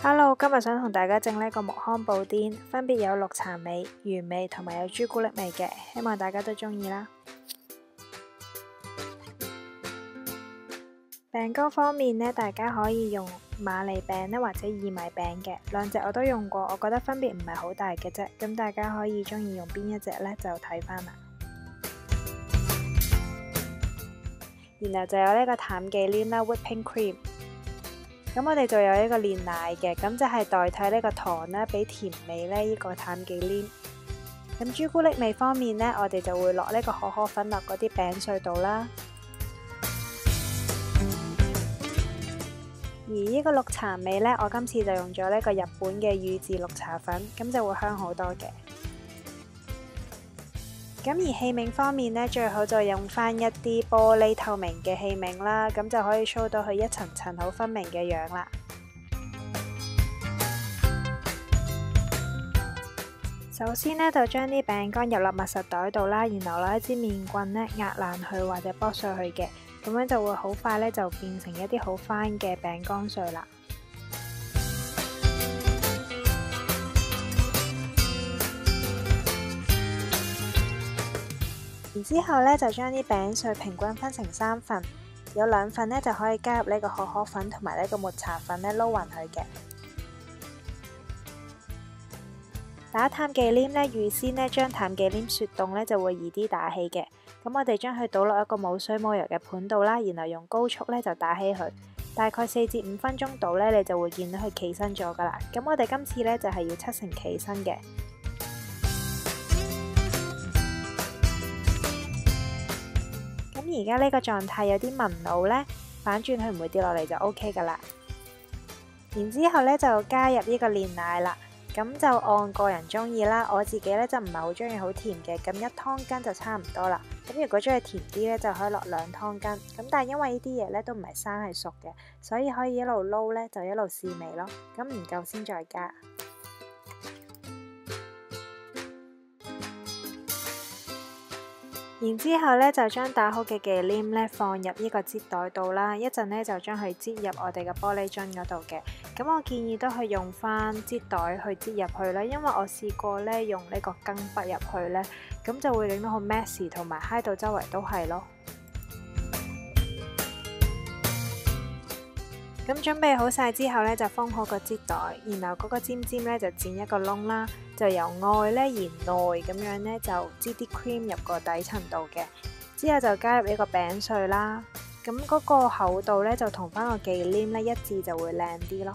Hello， 今日想同大家整呢個木糠布甸，分別有綠茶味、原味同埋有朱古力味嘅，希望大家都中意啦。餅乾方面呢，大家可以用瑪利餅呢或者薏米餅嘅，兩隻我都用過，我覺得分別唔係好大嘅啫，咁大家可以中意用邊一隻呢，就睇返啦。然後就有呢個淡忌廉啦 ，whipping cream。咁我哋就有一個煉奶嘅，咁就係代替呢個糖啦，俾甜味呢呢個淡忌廉。咁朱古力味方面呢，我哋就會落呢個可可粉落嗰啲餅碎度啦。而呢個綠茶味呢，我今次就用咗呢個日本嘅宇治綠茶粉，咁就會香好多嘅。咁而器皿方面呢，最好就用返一啲玻璃透明嘅器皿啦，咁就可以 show 到佢一層層好分明嘅樣啦。首先呢，就將啲餅乾入落密實袋度啦，然後攞一支麵棍呢壓爛佢或者剝碎佢嘅，咁樣就會好快呢就變成一啲好 fine 嘅餅乾碎啦。然之後呢，就將啲餅碎平均分成3份，有2份呢就可以加入呢個可可粉同埋呢個抹茶粉呢撈勻佢嘅。打淡忌廉呢，預先呢將淡忌廉雪凍呢就會易啲打起嘅。咁我哋將佢倒落一個冇水冇油嘅盤度啦，然後用高速呢就打起佢，大概4至5分鐘度呢，你就會見到佢企身咗噶啦。咁我哋今次呢就係要7成企身嘅。咁而家呢個狀態有啲紋路呢，反轉佢唔會跌落嚟就 OK 噶啦。然之後呢就加入呢個煉奶啦，咁就按個人中意啦。我自己呢就唔係好中意好甜嘅，咁1湯羹就差唔多啦。咁如果中意甜啲呢，就可以落2湯羹。咁但係因為呢啲嘢呢都唔係生係熟嘅，所以可以一路撈呢就一路試味咯。咁唔夠先再加。然之後呢，就將打好嘅忌廉呢放入呢個擠袋度啦，一陣呢，就將佢擠入我哋嘅玻璃樽嗰度嘅。咁我建議都係用翻擠袋去擠入去啦，因為我試過呢用呢個羹筆入去呢，咁就會令到好 messy 同埋揩到周圍都係咯。咁準備好晒之後呢，就封好個擠袋，然後嗰個尖尖呢，就剪一個窿啦，就由外呢延內咁樣呢，就擠啲 cream 入個底層度嘅，之後就加入呢個餅碎啦，咁嗰個厚度呢，就同翻個忌廉呢一致就會靚啲咯。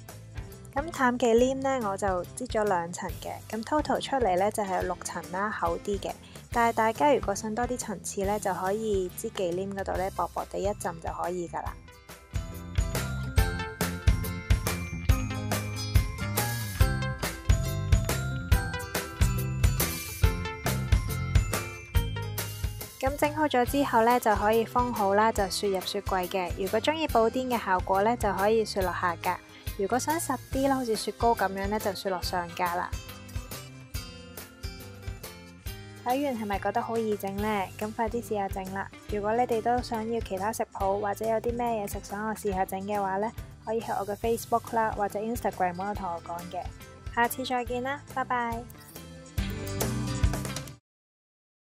咁淡忌廉呢，我就擠咗2層嘅，咁 total 出嚟呢，就係6層啦，厚啲嘅。但係大家如果想多啲層次呢，就可以擠忌廉嗰度呢，薄薄地一浸就可以噶啦。咁整好咗之後呢，就可以封好啦，就雪入雪櫃嘅。如果中意布甸嘅效果呢，就可以雪落下格；如果想實啲啦，好似雪糕咁樣呢，就雪落上格啦。睇完係咪覺得好易整呢？咁快啲試下整啦！如果你哋都想要其他食譜，或者有啲咩嘢食想我試下整嘅話呢，可以喺我嘅 Facebook 啦，或者 Instagram 嗰度同我講嘅。下次再見啦，拜拜！